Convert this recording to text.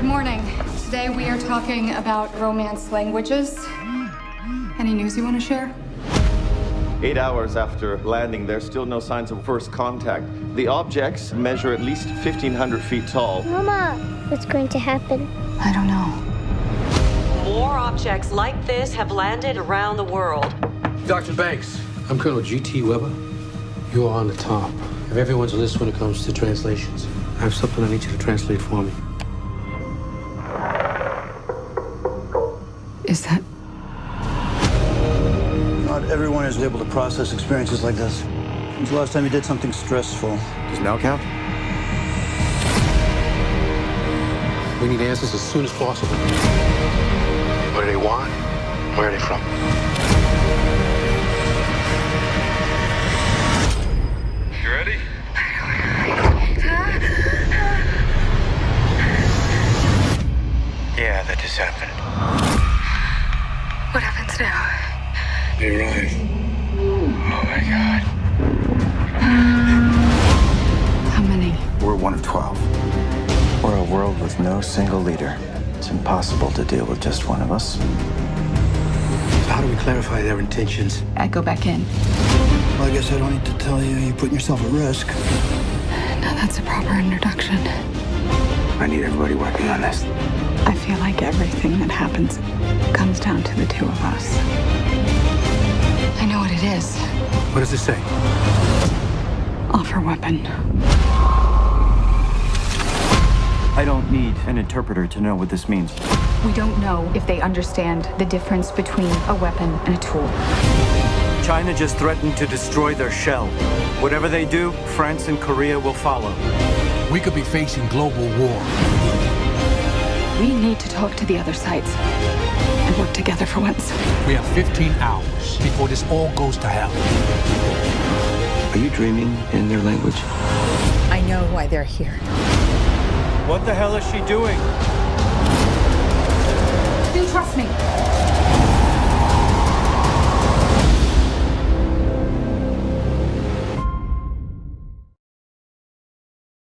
morning. Today we are talking about romance languages. Any news you want to share? 8 hours after landing, there's still no signs of first contact. The objects measure at least 1,500 feet tall. Mama, what's going to happen? I don't know. More objects like this have landed around the world. Dr. Banks, I'm Colonel G.T. Weber. You are on the top of everyone's list when it comes to translations. I have something I need you to translate for me. Is that... Not everyone is able to process experiences like this. When's the last time you did something stressful? Does now count? We need answers as soon as possible. What do they want? Where are they from? You ready? Yeah, that just happened. What happens now? They arrived. Oh my God. How many? We're one of 12. We're a world with no single leader. It's impossible to deal with just one of us. So how do we clarify their intentions? I go back in. Well, I guess I don't need to tell you you're putting yourself at risk. Now that's a proper introduction. I need everybody working on this. I feel like everything that happens comes down to the two of us. I know what it is. What does it say? Offer weapon. I don't need an interpreter to know what this means. We don't know if they understand the difference between a weapon and a tool. China just threatened to destroy their shell. Whatever they do, France and Korea will follow. We could be facing global war. We need to talk to the other sides and work together for once. We have 15 hours before this all goes to hell. Are you dreaming in their language? I know why they're here. What the hell is she doing? Do trust me.